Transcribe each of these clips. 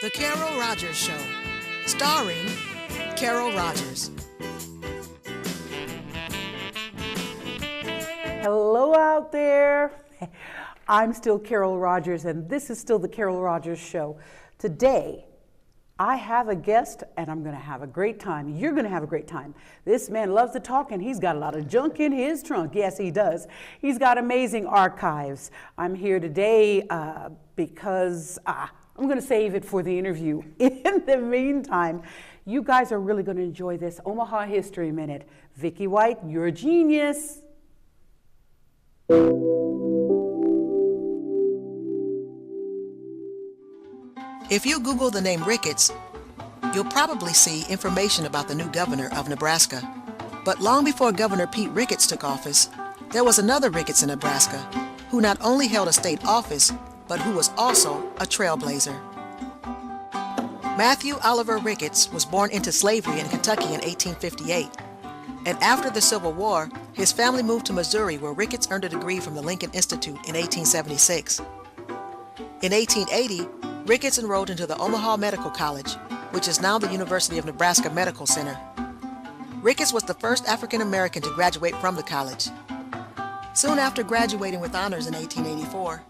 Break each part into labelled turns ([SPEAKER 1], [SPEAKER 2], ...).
[SPEAKER 1] The Carol Rogers Show, starring Carol Rogers.
[SPEAKER 2] Hello out there. I'm still Carol Rogers, and this is still the Carol Rogers Show. Today, I have a guest, and I'm going to have a great time. You're going to have a great time. This man loves to talk, and he's got a lot of junk in his trunk. Yes, he does. He's got amazing archives. I'm here today because I'm going to save it for the interview. In the meantime, you guys are really going to enjoy this Omaha History Minute. Vicki White, you're a genius.
[SPEAKER 1] If you Google the name Ricketts, you'll probably see information about the new governor of Nebraska. But long before Governor Pete Ricketts took office, there was another Ricketts in Nebraska who not only held a state office, but who was also a trailblazer. Matthew Oliver Ricketts was born into slavery in Kentucky in 1858. And after the Civil War, his family moved to Missouri, where Ricketts earned a degree from the Lincoln Institute in 1876. In 1880, Ricketts enrolled into the Omaha Medical College, which is now the University of Nebraska Medical Center. Ricketts was the first African American to graduate from the college. Soon after graduating with honors in 1884,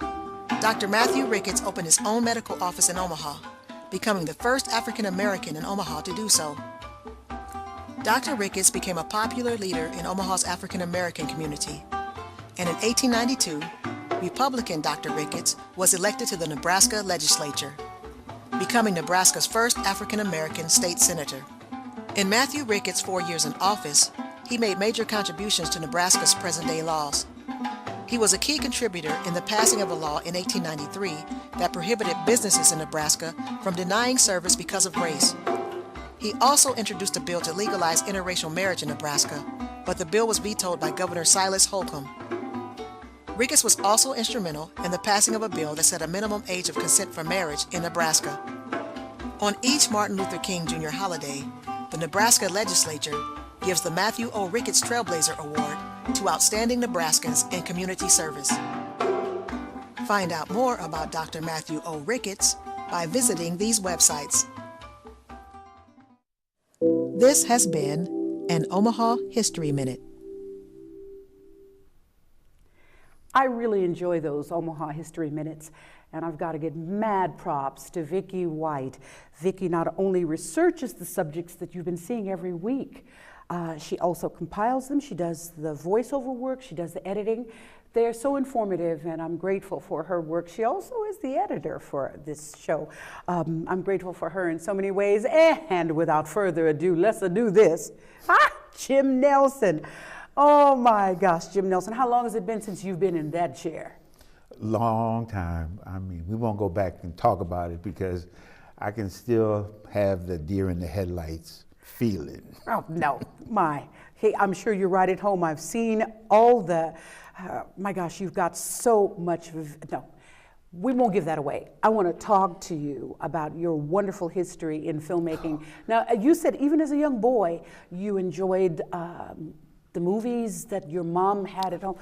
[SPEAKER 1] Dr. Matthew Ricketts opened his own medical office in Omaha, becoming the first African American in Omaha to do so. Dr. Ricketts became a popular leader in Omaha's African American community, and in 1892, Republican Dr. Ricketts was elected to the Nebraska legislature, becoming Nebraska's first African American state senator. In Matthew Ricketts' 4 years in office, he made major contributions to Nebraska's present-day laws. He was a key contributor in the passing of a law in 1893 that prohibited businesses in Nebraska from denying service because of race. He also introduced a bill to legalize interracial marriage in Nebraska, but the bill was vetoed by Governor Silas Holcomb. Ricketts was also instrumental in the passing of a bill that set a minimum age of consent for marriage in Nebraska. On each Martin Luther King Jr. holiday, the Nebraska legislature gives the Matthew O. Ricketts Trailblazer Award to outstanding Nebraskans in community service. Find out more about Dr. Matthew O. Ricketts by visiting these websites. This has been an Omaha History Minute.
[SPEAKER 2] I really enjoy those Omaha History Minutes, and I've got to give mad props to Vicki White. Vicki not only researches the subjects that you've been seeing every week, she also compiles them, she does the voiceover work, she does the editing. They're so informative, and I'm grateful for her work. She also is the editor for this show. I'm grateful for her in so many ways, and without further ado, let's do this. Jim Nelson. Oh my gosh, Jim Nelson, how long has it been since you've been in that chair?
[SPEAKER 3] Long time. I mean, we won't go back and talk about it because I can still have the deer in the headlights feeling.
[SPEAKER 2] Oh, no, hey, I'm sure you're right at home. I've seen all the, my gosh, you've got so much, no, we won't give that away. I want to talk to you about your wonderful history in filmmaking. Now, you said even as a young boy, you enjoyed the movies that your mom had at home.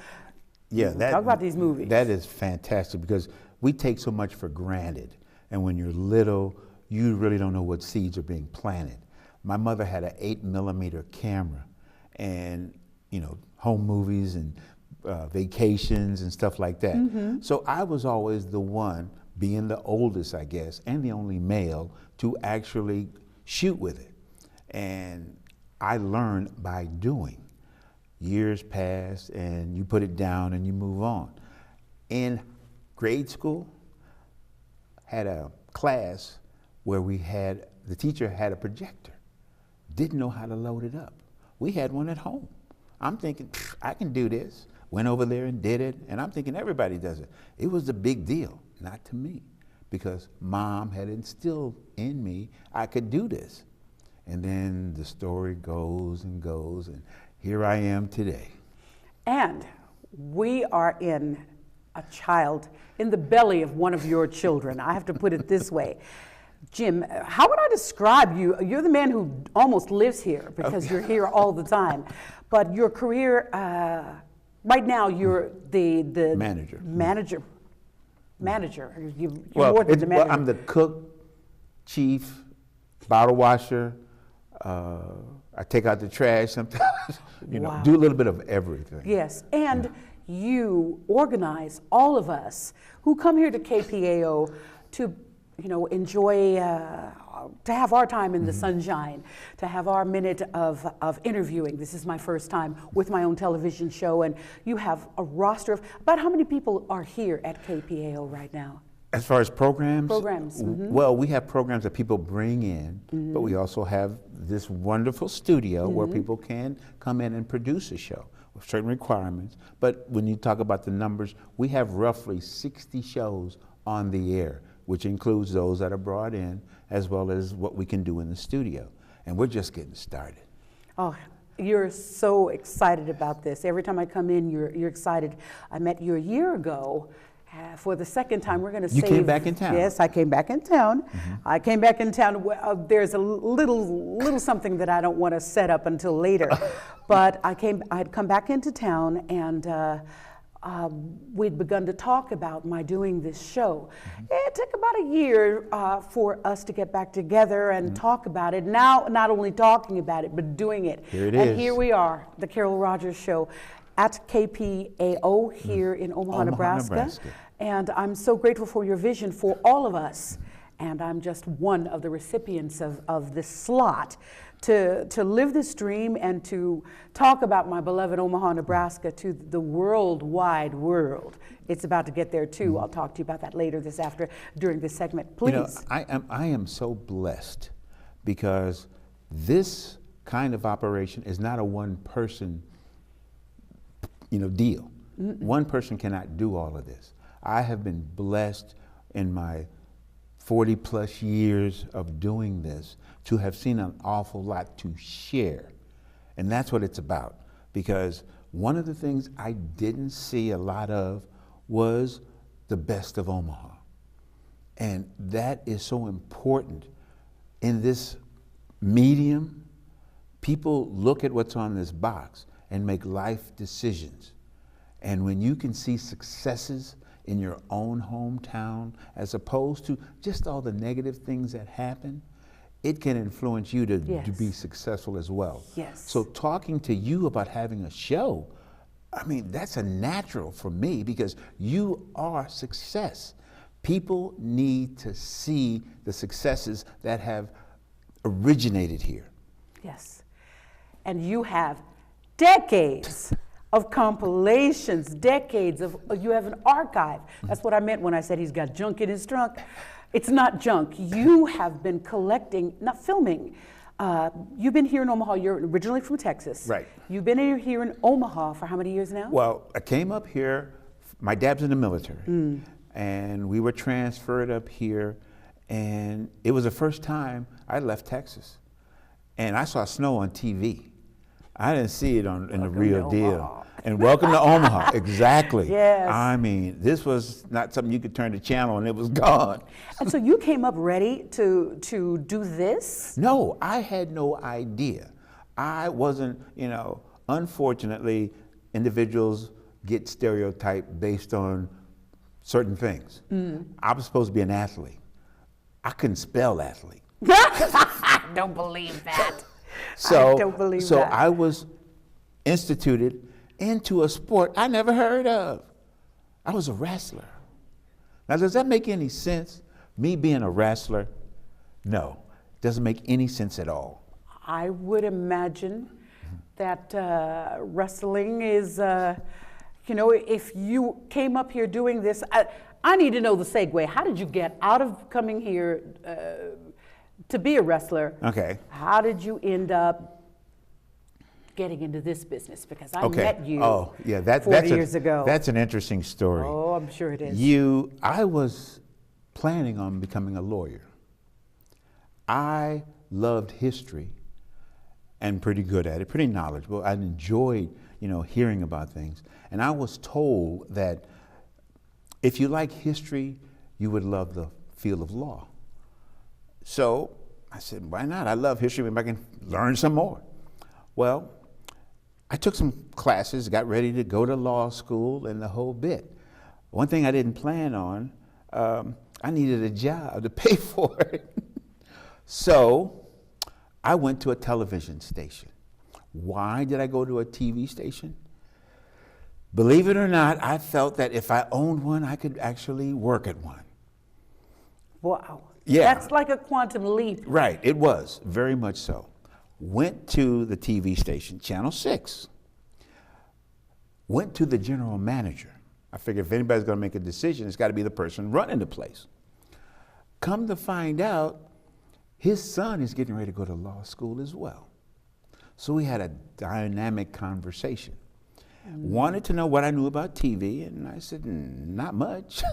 [SPEAKER 3] Yeah,
[SPEAKER 2] talk about these movies.
[SPEAKER 3] That is fantastic because we take so much for granted. And when you're little, you really don't know what seeds are being planted. My mother had an 8mm camera and, you know, home movies and vacations and stuff like that. Mm-hmm. So I was always the one, being the oldest, I guess, and the only male to actually shoot with it. And I learned by doing. Years pass and you put it down and you move on. In grade school, had a class where the teacher had a projector. Didn't know how to load it up. We had one at home. I'm thinking, I can do this. Went over there and did it, and I'm thinking everybody does it. It was a big deal, not to me, because Mom had instilled in me I could do this. And then the story goes and goes, and here I am today.
[SPEAKER 2] And we are in the belly of one of your children. I have to put it this way. Jim, how would I describe you? You're the man who almost lives here because you're here all the time. But your career, right now you're the
[SPEAKER 3] manager.
[SPEAKER 2] manager. You're more than the manager.
[SPEAKER 3] I'm the cook, chief, bottle washer. I take out the trash sometimes.
[SPEAKER 2] Wow.
[SPEAKER 3] Do a little bit of everything.
[SPEAKER 2] Yes, and you organize all of us who come here to KPAO to, enjoy, to have our time in the sunshine, to have our minute of interviewing. This is my first time with my own television show, and you have a roster of, about how many people are here at KPAO right now?
[SPEAKER 3] As far as programs?
[SPEAKER 2] Programs.
[SPEAKER 3] Well, we have programs that people bring in, but we also have this wonderful studio where people can come in and produce a show with certain requirements. But when you talk about the numbers, we have roughly 60 shows on the air, which includes those that are brought in, as well as what we can do in the studio. And we're just getting started.
[SPEAKER 2] Oh, you're so excited about this. Every time I come in, you're excited. I met you a year ago. For the second time, we're going to save.
[SPEAKER 3] You came back in town.
[SPEAKER 2] Yes, I came back in town. I came back in town. There's a little something that I don't want to set up until later, but I'd come back into town, and we'd begun to talk about my doing this show. It took about a year for us to get back together and talk about it. Now, not only talking about it, but doing it.
[SPEAKER 3] Here it
[SPEAKER 2] and
[SPEAKER 3] is.
[SPEAKER 2] Here we are, the Carol Rogers Show at KPAO here in Omaha, Nebraska. And I'm so grateful for your vision for all of us. And I'm just one of the recipients of this slot to live this dream and to talk about my beloved Omaha, Nebraska to the worldwide world. It's about to get there too. I'll talk to you about that later during this segment. Please.
[SPEAKER 3] I am so blessed because this kind of operation is not a one-person deal. One person cannot do all of this. I have been blessed in my 40 plus years of doing this to have seen an awful lot to share. And that's what it's about. Because one of the things I didn't see a lot of was the best of Omaha. And that is so important. In this medium, people look at what's on this box and make life decisions. And when you can see successes in your own hometown, as opposed to just all the negative things that happen, it can influence you to be successful as well.
[SPEAKER 2] Yes.
[SPEAKER 3] So talking to you about having a show, that's a natural for me because you are success. People need to see the successes that have originated here.
[SPEAKER 2] Yes. And you have decades of compilations, you have an archive. That's what I meant when I said he's got junk in his trunk. It's not junk. You have been collecting, not filming. You've been here in Omaha. You're originally from Texas.
[SPEAKER 3] Right.
[SPEAKER 2] You've been here in Omaha for how many years now?
[SPEAKER 3] Well, I came up here, my dad's in the military, and we were transferred up here, and it was the first time I left Texas. And I saw snow on TV. I didn't see it in the real deal. And welcome to Omaha, exactly.
[SPEAKER 2] Yes.
[SPEAKER 3] This was not something you could turn the channel and it was gone.
[SPEAKER 2] And so you came up ready to do this?
[SPEAKER 3] No, I had no idea. I wasn't, unfortunately, individuals get stereotyped based on certain things. I was supposed to be an athlete. I couldn't spell athlete.
[SPEAKER 2] I don't believe that.
[SPEAKER 3] So,
[SPEAKER 2] I don't believe that.
[SPEAKER 3] I was instituted into a sport I never heard of. I was a wrestler. Now, does that make any sense? Me being a wrestler? No, it doesn't make any sense at all.
[SPEAKER 2] I would imagine that wrestling is, if you came up here doing this, I need to know the segue. How did you get out of coming here to be a wrestler?
[SPEAKER 3] Okay.
[SPEAKER 2] How did you end up getting into this business? Because I met you 40 years ago.
[SPEAKER 3] That's an interesting story.
[SPEAKER 2] Oh, I'm sure it is.
[SPEAKER 3] I was planning on becoming a lawyer. I loved history and pretty good at it, pretty knowledgeable. I enjoyed, hearing about things. And I was told that if you like history, you would love the field of law. So I said, why not? I love history, maybe I can learn some more. Well, I took some classes, got ready to go to law school and the whole bit. One thing I didn't plan on, I needed a job to pay for it. So I went to a television station. Why did I go to a TV station? Believe it or not, I felt that if I owned one, I could actually work at one.
[SPEAKER 2] Wow.
[SPEAKER 3] Yeah.
[SPEAKER 2] That's like a quantum leap.
[SPEAKER 3] Right, it was, very much so. Went to the TV station, Channel 6. Went to the general manager. I figured if anybody's going to make a decision, it's got to be the person running the place. Come to find out, his son is getting ready to go to law school as well. So we had a dynamic conversation. Wanted to know what I knew about TV, and I said, not much.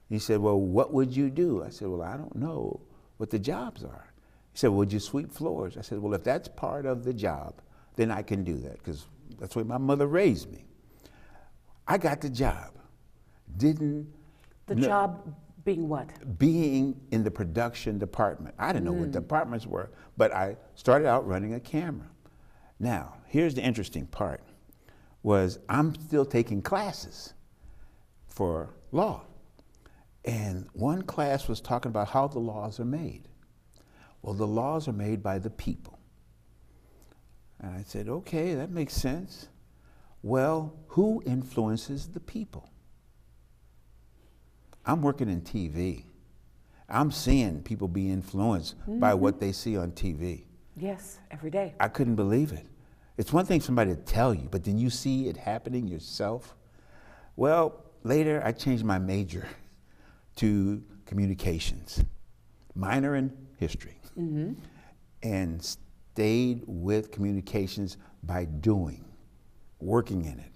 [SPEAKER 3] He said, well, what would you do? I said, well, I don't know what the jobs are. He said, well, would you sweep floors? I said, well, if that's part of the job, then I can do that, because that's the way my mother raised me. I got the job. Didn't
[SPEAKER 2] The
[SPEAKER 3] know-
[SPEAKER 2] job being what?
[SPEAKER 3] being in the production department. I didn't know what departments were, but I started out running a camera. Now, here's the interesting part, was I'm still taking classes for law. And one class was talking about how the laws are made. Well, the laws are made by the people. And I said, okay, that makes sense. Well, who influences the people? I'm working in TV. I'm seeing people be influenced by what they see on TV.
[SPEAKER 2] Yes, every day.
[SPEAKER 3] I couldn't believe it. It's one thing somebody to tell you, but then you see it happening yourself. Well, later I changed my major to communications, minor in history, and stayed with communications by doing, working in it.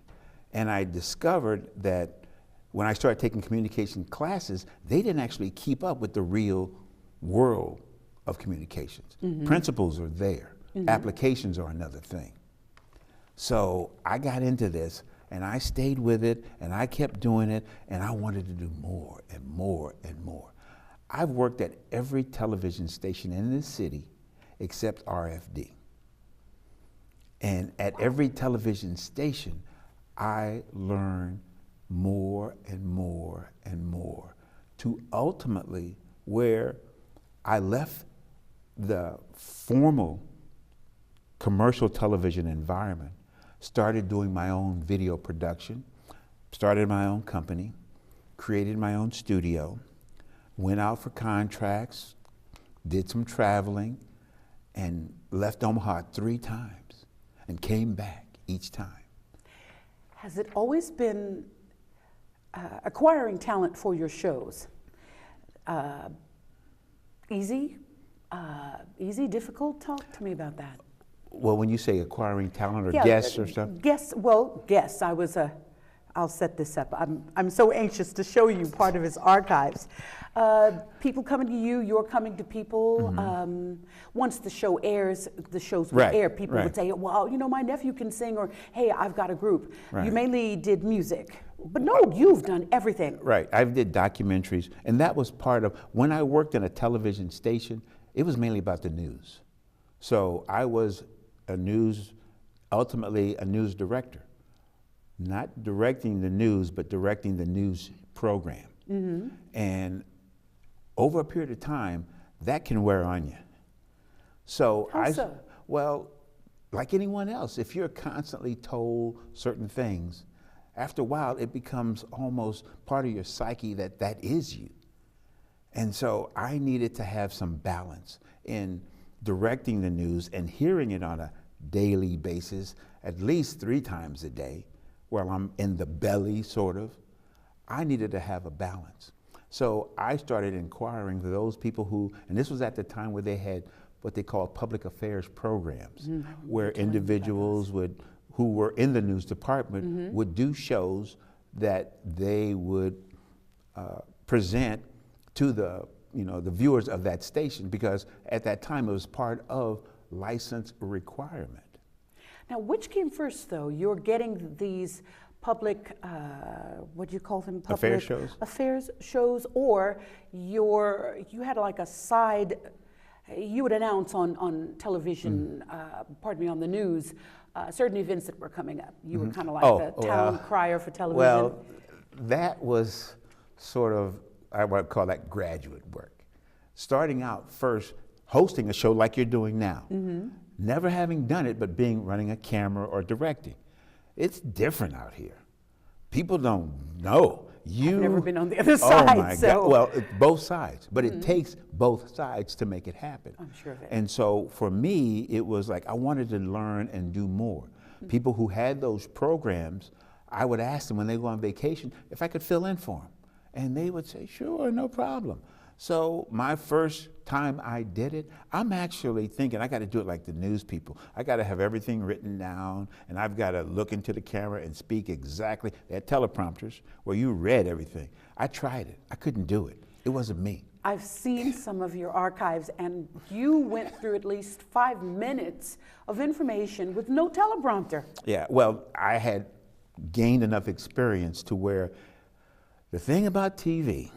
[SPEAKER 3] And I discovered that when I started taking communication classes, they didn't actually keep up with the real world of communications. Principles are there, applications are another thing. So I got into this, and I stayed with it, and I kept doing it, and I wanted to do more and more and more. I've worked at every television station in this city except RFD. And at every television station, I learned more and more and more, to ultimately where I left the formal commercial television environment, started doing my own video production, started my own company, created my own studio, went out for contracts, did some traveling, and left Omaha 3 times and came back each time.
[SPEAKER 2] Has it always been acquiring talent for your shows? Easy, difficult? Talk to me about that.
[SPEAKER 3] Well, when you say acquiring talent or guests or stuff?
[SPEAKER 2] Guests, I'll set this up. I'm so anxious to show you part of his archives. People coming to you, you're coming to people. Once the show airs, the shows would air, people would say, well, you know, my nephew can sing, or hey, I've got a group. You mainly did music, but no, you've done everything.
[SPEAKER 3] Right, I did documentaries, and that was part of, when I worked in a television station, it was mainly about the news. So I was ultimately a news director. Not directing the news, but directing the news program. And over a period of time, that can wear on you. So
[SPEAKER 2] How so?
[SPEAKER 3] Well, like anyone else, if you're constantly told certain things, after a while it becomes almost part of your psyche that is you. And so I needed to have some balance in directing the news and hearing it on a daily basis, at least 3 times a day, while I'm in the belly, sort of. I needed to have a balance. So I started inquiring with those people who, and this was at the time where they had what they call public affairs programs, where individuals who were in the news department would do shows that they would present to the viewers of that station, because at that time it was part of license requirement.
[SPEAKER 2] Now, which came first, though? You're getting these public, what do you call them? Public
[SPEAKER 3] Affairs shows?
[SPEAKER 2] Affairs shows, or you had like a side, you would announce on television, on the news, certain events that were coming up. You were kind of like the town crier for television.
[SPEAKER 3] Well, that was sort of I would call that graduate work. Starting out first, hosting a show like you're doing now. Never having done it, but running a camera or directing. It's different out here. People don't know. I've
[SPEAKER 2] never been on the other side.
[SPEAKER 3] Oh my
[SPEAKER 2] so.
[SPEAKER 3] God. Well, it's both sides, but it takes both sides to make it happen.
[SPEAKER 2] I'm sure of it.
[SPEAKER 3] And so for me, it was like I wanted to learn and do more. People who had those programs, I would ask them when they go on vacation if I could fill in for them. And they would say, sure, no problem. So my first time I did it, I'm actually thinking I got to do it like the news people. I got to have everything written down, and I've got to look into the camera and speak exactly. They had teleprompters where you read everything. I tried it. I couldn't do it. It wasn't me.
[SPEAKER 2] I've seen some of your archives, and you went through at least 5 minutes of information with no teleprompter.
[SPEAKER 3] Yeah, well, I had gained enough experience to where the thing about TV,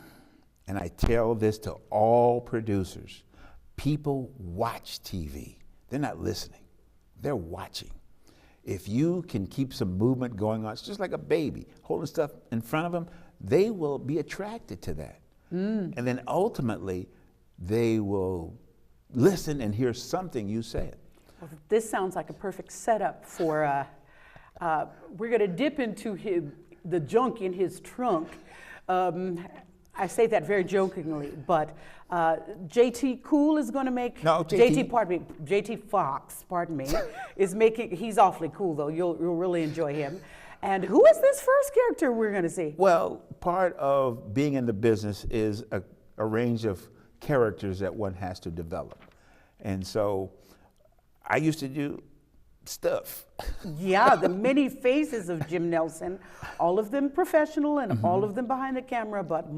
[SPEAKER 3] and I tell this to all producers, people watch TV. They're not listening, they're watching. If you can keep some movement going on, it's just like a baby holding stuff in front of them, they will be attracted to that. And then ultimately, they will listen and hear something you said.
[SPEAKER 2] Well, this sounds like a perfect setup for, we're going to dip into the junk in his trunk. I say that very jokingly, but JT Cool is going to make,
[SPEAKER 3] no,
[SPEAKER 2] JT Fox, pardon me, is making, he's awfully cool though, you'll really enjoy him. And who is this first character we're going to see?
[SPEAKER 3] Well, part of being in the business is a range of characters that one has to develop. And so I used to do stuff.
[SPEAKER 2] Yeah, the many faces of Jim Nelson, all of them professional and all of them behind the camera, but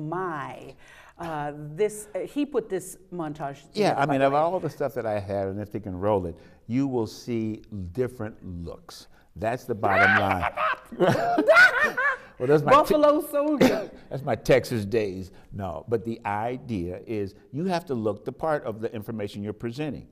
[SPEAKER 2] he put this montage together.
[SPEAKER 3] Yeah, I mean,
[SPEAKER 2] the
[SPEAKER 3] of
[SPEAKER 2] way.
[SPEAKER 3] all the stuff that I have, and if they can roll it, you will see different looks. That's the bottom line. Well, that's my
[SPEAKER 2] Buffalo Soldier.
[SPEAKER 3] That's my Texas days. No, but the idea is you have to look the part of the information you're presenting.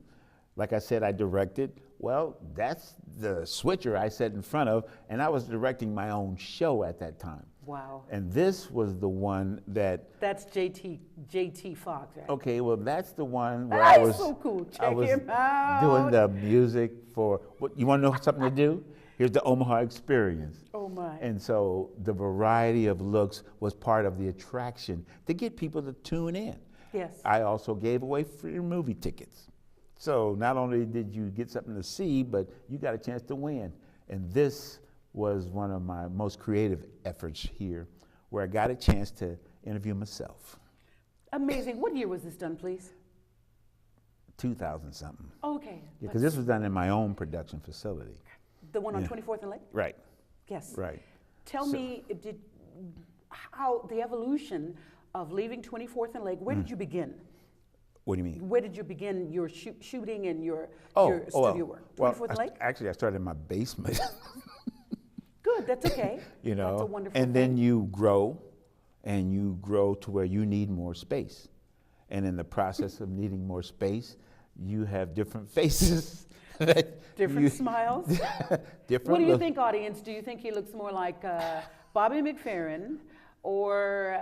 [SPEAKER 3] Like I said, I directed. Well, that's the switcher I sat in front of, and I was directing my own show at that time.
[SPEAKER 2] Wow.
[SPEAKER 3] And this was the one that.
[SPEAKER 2] That's JT Fox, right?
[SPEAKER 3] Okay, well, that's the one where
[SPEAKER 2] That
[SPEAKER 3] I
[SPEAKER 2] is
[SPEAKER 3] was.
[SPEAKER 2] so cool.
[SPEAKER 3] I
[SPEAKER 2] Check
[SPEAKER 3] was
[SPEAKER 2] him out.
[SPEAKER 3] doing the music for. What you want to know something to do? Here's the Omaha Experience.
[SPEAKER 2] Oh my.
[SPEAKER 3] And so the variety of looks was part of the attraction to get people to tune in.
[SPEAKER 2] Yes.
[SPEAKER 3] I also gave away free movie tickets. So not only did you get something to see, but you got a chance to win. And this was one of my most creative efforts here, where I got a chance to interview myself.
[SPEAKER 2] Amazing. What year was this done, please?
[SPEAKER 3] 2000 something.
[SPEAKER 2] Okay.
[SPEAKER 3] Yeah, because this was done in my own production facility.
[SPEAKER 2] The one on 24th and Lake?
[SPEAKER 3] Right.
[SPEAKER 2] Yes.
[SPEAKER 3] Right.
[SPEAKER 2] Tell me, how the evolution of leaving 24th and Lake, where did you begin?
[SPEAKER 3] What do you mean?
[SPEAKER 2] Where did you begin your shooting and your studio work? 24th and Lake?
[SPEAKER 3] Actually, I started in my basement.
[SPEAKER 2] Good, that's okay.
[SPEAKER 3] You know,
[SPEAKER 2] that's a wonderful
[SPEAKER 3] and then you grow to where you need more space. And in the process of needing more space, you have different faces.
[SPEAKER 2] Different smiles.
[SPEAKER 3] Different
[SPEAKER 2] What do you
[SPEAKER 3] looks.
[SPEAKER 2] think, audience? Do you think he looks more like Bobby McFerrin or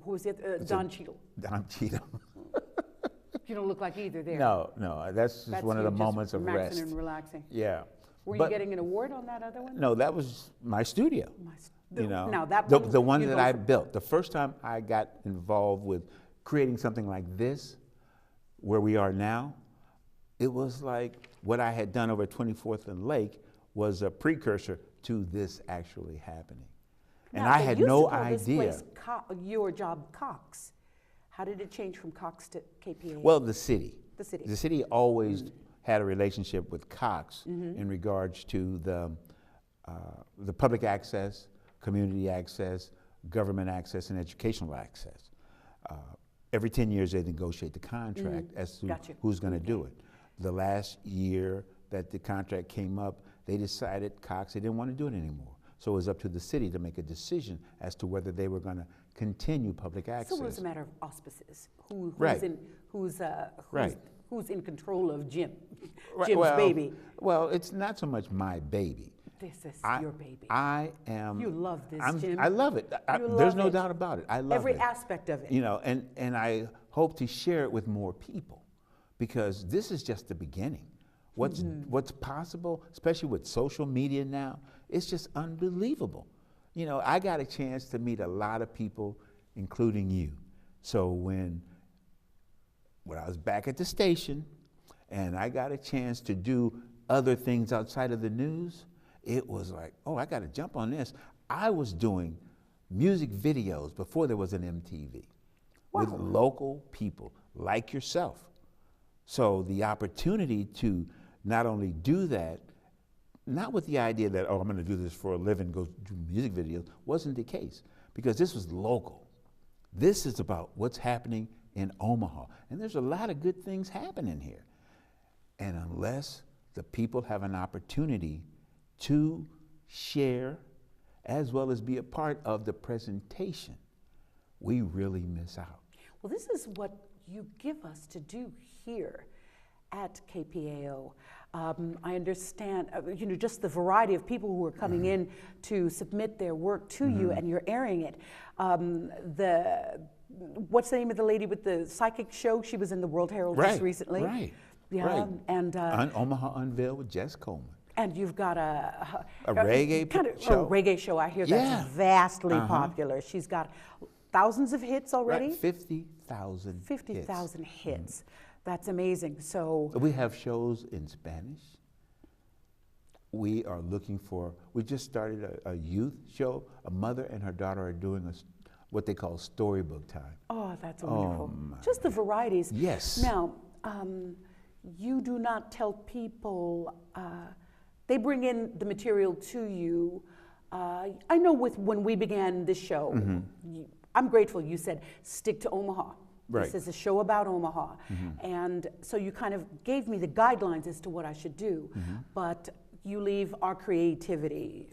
[SPEAKER 2] who's it? Don Cheadle?
[SPEAKER 3] Don Cheadle.
[SPEAKER 2] You don't look like either there.
[SPEAKER 3] No, that's just one of the moments of
[SPEAKER 2] relaxing
[SPEAKER 3] rest.
[SPEAKER 2] and relaxing.
[SPEAKER 3] Yeah.
[SPEAKER 2] Were
[SPEAKER 3] But
[SPEAKER 2] you getting an award on that other one?
[SPEAKER 3] No, that was my studio. You know,
[SPEAKER 2] Now that
[SPEAKER 3] the one
[SPEAKER 2] you
[SPEAKER 3] that
[SPEAKER 2] know
[SPEAKER 3] I
[SPEAKER 2] from-
[SPEAKER 3] built. The first time I got involved with creating something like this, where we are now, it was like what I had done over at 24th and Lake was a precursor to this actually happening. And
[SPEAKER 2] Now,
[SPEAKER 3] I
[SPEAKER 2] they
[SPEAKER 3] had
[SPEAKER 2] used
[SPEAKER 3] no
[SPEAKER 2] to call this
[SPEAKER 3] idea.
[SPEAKER 2] place your job, Cox. How did it change from Cox to KPA?
[SPEAKER 3] Well, the city.
[SPEAKER 2] The city.
[SPEAKER 3] The city always had a relationship with Cox in regards to the public access, community access, government access, and educational access. Every 10 years, they negotiate the contract as to
[SPEAKER 2] Gotcha.
[SPEAKER 3] who's going to do it. The last year that the contract came up, they decided Cox, they didn't want to do it anymore. So it was up to the city to make a decision as to whether they were going to continue public access.
[SPEAKER 2] So it was a matter of auspices. Who's
[SPEAKER 3] Right.
[SPEAKER 2] Who's in control of Jim's
[SPEAKER 3] Well,
[SPEAKER 2] baby?
[SPEAKER 3] Well, it's not so much my baby.
[SPEAKER 2] this is your baby.
[SPEAKER 3] I am.
[SPEAKER 2] You love this, Jim.
[SPEAKER 3] I love it. There's no doubt about it. I love
[SPEAKER 2] every
[SPEAKER 3] it.
[SPEAKER 2] aspect of it.
[SPEAKER 3] You know, and I hope to share it with more people, because this is just the beginning. What's possible, especially with social media now, it's just unbelievable. You know, I got a chance to meet a lot of people, including you. So when I was back at the station and I got a chance to do other things outside of the news, it was like, oh, I got to jump on this. I was doing music videos before there was an MTV with local people like yourself. So the opportunity to not only do that, not with the idea that, oh, I'm going to do this for a living, go do music videos, wasn't the case, because this was local. This is about what's happening in Omaha. And there's a lot of good things happening here. And unless the people have an opportunity to share as well as be a part of the presentation, we really miss out.
[SPEAKER 2] Well, this is what you give us to do here at KPAO. I understand, you know, just the variety of people who are coming in to submit their work to you, and you're airing it. What's the name of the lady with the psychic show? She was in the World Herald just recently.
[SPEAKER 3] Right.
[SPEAKER 2] Yeah,
[SPEAKER 3] Right.
[SPEAKER 2] And
[SPEAKER 3] Omaha Unveiled with Jess Coleman.
[SPEAKER 2] and you've got a
[SPEAKER 3] reggae
[SPEAKER 2] kind of
[SPEAKER 3] show.
[SPEAKER 2] a reggae show. I hear
[SPEAKER 3] Yeah.
[SPEAKER 2] that's vastly popular. She's got thousands of hits already.
[SPEAKER 3] Right, 50,000
[SPEAKER 2] 50,000 hits. That's amazing. So
[SPEAKER 3] We have shows in Spanish. We are looking for, we just started a youth show. A mother and her daughter are doing what they call storybook time.
[SPEAKER 2] oh, that's wonderful.
[SPEAKER 3] my
[SPEAKER 2] Just the varieties.
[SPEAKER 3] Yes.
[SPEAKER 2] Now, you do not tell people, they bring in the material to you. I know when we began this show, I'm grateful you said, stick to Omaha.
[SPEAKER 3] Right.
[SPEAKER 2] This is a show about Omaha. And so you kind of gave me the guidelines as to what I should do, but you leave our creativity.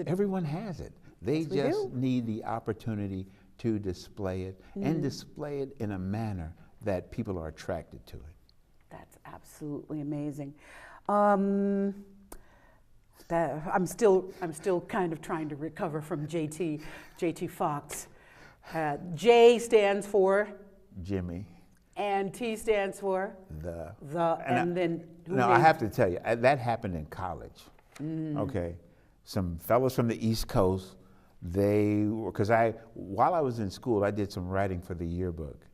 [SPEAKER 3] Everyone has it. They
[SPEAKER 2] Yes, we
[SPEAKER 3] just
[SPEAKER 2] do.
[SPEAKER 3] need the opportunity to display it and display it in a manner that people are attracted to it.
[SPEAKER 2] That's absolutely amazing. I'm still kind of trying to recover from JT Fox. J stands for
[SPEAKER 3] Jimmy.
[SPEAKER 2] and T stands for and then who
[SPEAKER 3] Now, I
[SPEAKER 2] named-
[SPEAKER 3] have to tell you, that happened in college. Okay, some fellows from the East Coast, because while I was in school, I did some writing for the yearbook,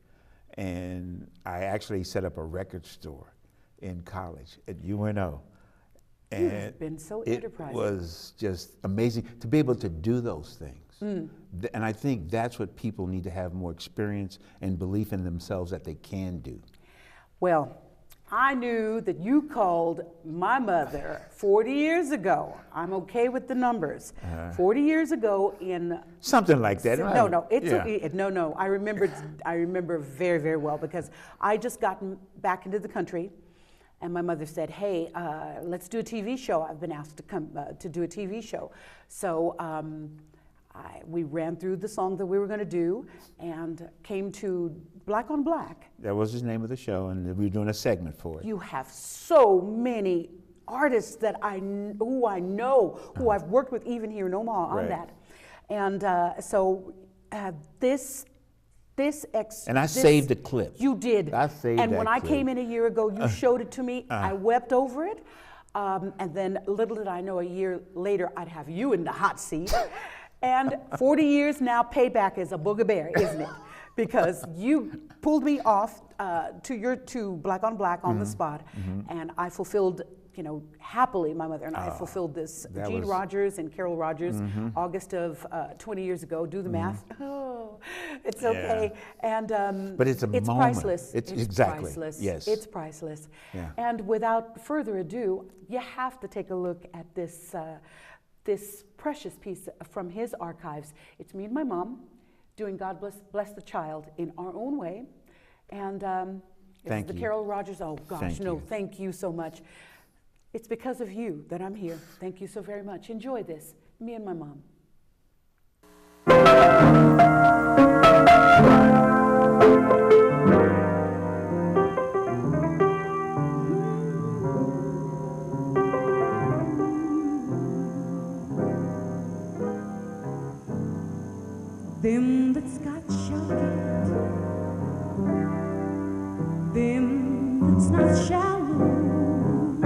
[SPEAKER 3] and I actually set up a record store in college at UNO.
[SPEAKER 2] You have been so enterprising.
[SPEAKER 3] It was just amazing to be able to do those things. And I think that's what people need to have more experience and belief in themselves that they can do.
[SPEAKER 2] Well, I knew that you called my mother 40 years ago. I'm okay with the numbers. 40 years ago in
[SPEAKER 3] Something like that.
[SPEAKER 2] No, it's
[SPEAKER 3] Yeah.
[SPEAKER 2] okay. No. I remember very, very well because I just gotten back into the country, and my mother said, "Hey, let's do a TV show. I've been asked to come to do a TV show." So we ran through the song that we were going to do, and came to Black on Black.
[SPEAKER 3] That was the name of the show, and we were doing a segment for it.
[SPEAKER 2] You have so many artists that who I know, who I've worked with even here in Omaha on
[SPEAKER 3] Right.
[SPEAKER 2] that. And so this
[SPEAKER 3] And I saved the clip.
[SPEAKER 2] You did.
[SPEAKER 3] I saved
[SPEAKER 2] And
[SPEAKER 3] that
[SPEAKER 2] when I
[SPEAKER 3] clip.
[SPEAKER 2] came in a year ago, you showed it to me. I wept over it. And then little did I know, a year later, I'd have you in the hot seat. And 40 years now, payback is a booger bear, isn't it? Because you pulled me off to Black on Black on the spot, and I fulfilled, happily, my mother and I fulfilled this.
[SPEAKER 3] that
[SPEAKER 2] Gene
[SPEAKER 3] was-
[SPEAKER 2] Rogers and Carol Rogers, August of 20 years ago. Do the math. Oh, it's okay. And
[SPEAKER 3] But it's a moment.
[SPEAKER 2] priceless.
[SPEAKER 3] It's
[SPEAKER 2] It's
[SPEAKER 3] exactly,
[SPEAKER 2] priceless.
[SPEAKER 3] yes.
[SPEAKER 2] It's priceless.
[SPEAKER 3] Yeah.
[SPEAKER 2] And without further ado, you have to take a look at this. This precious piece from his archives. It's me and my mom doing God Bless the Child in our own way. And it's
[SPEAKER 3] Thank
[SPEAKER 2] the
[SPEAKER 3] you.
[SPEAKER 2] Carol Rogers. Oh gosh,
[SPEAKER 3] Thank
[SPEAKER 2] no,
[SPEAKER 3] you.
[SPEAKER 2] thank you so much. It's because of you that I'm here. Thank you so very much. Enjoy this. Me and my mom.
[SPEAKER 4] them that's got shall get, them that's not shall lose.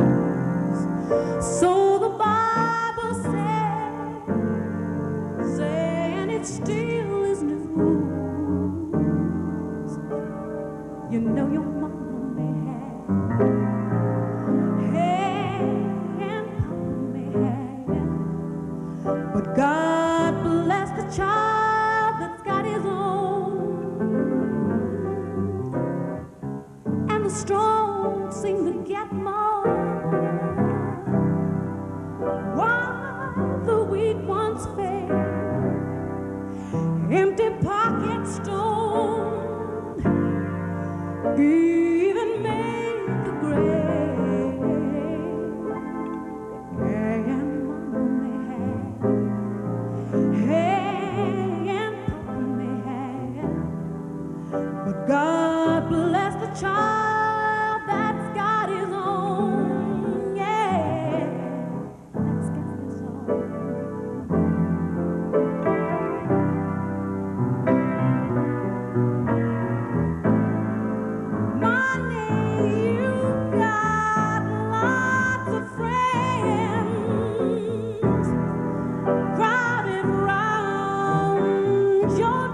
[SPEAKER 4] So the Bible says, and it still is news. You know your mama may have, and papa may have, but God bless the child that's got his own. And the strong seem to get more, while the weak ones fail. Empty pockets don't even make the grave. And mama may have, and papa may have, but God bless the child that's got his own. Yeah, that's got his own. Money, you got lots of friends crowded round your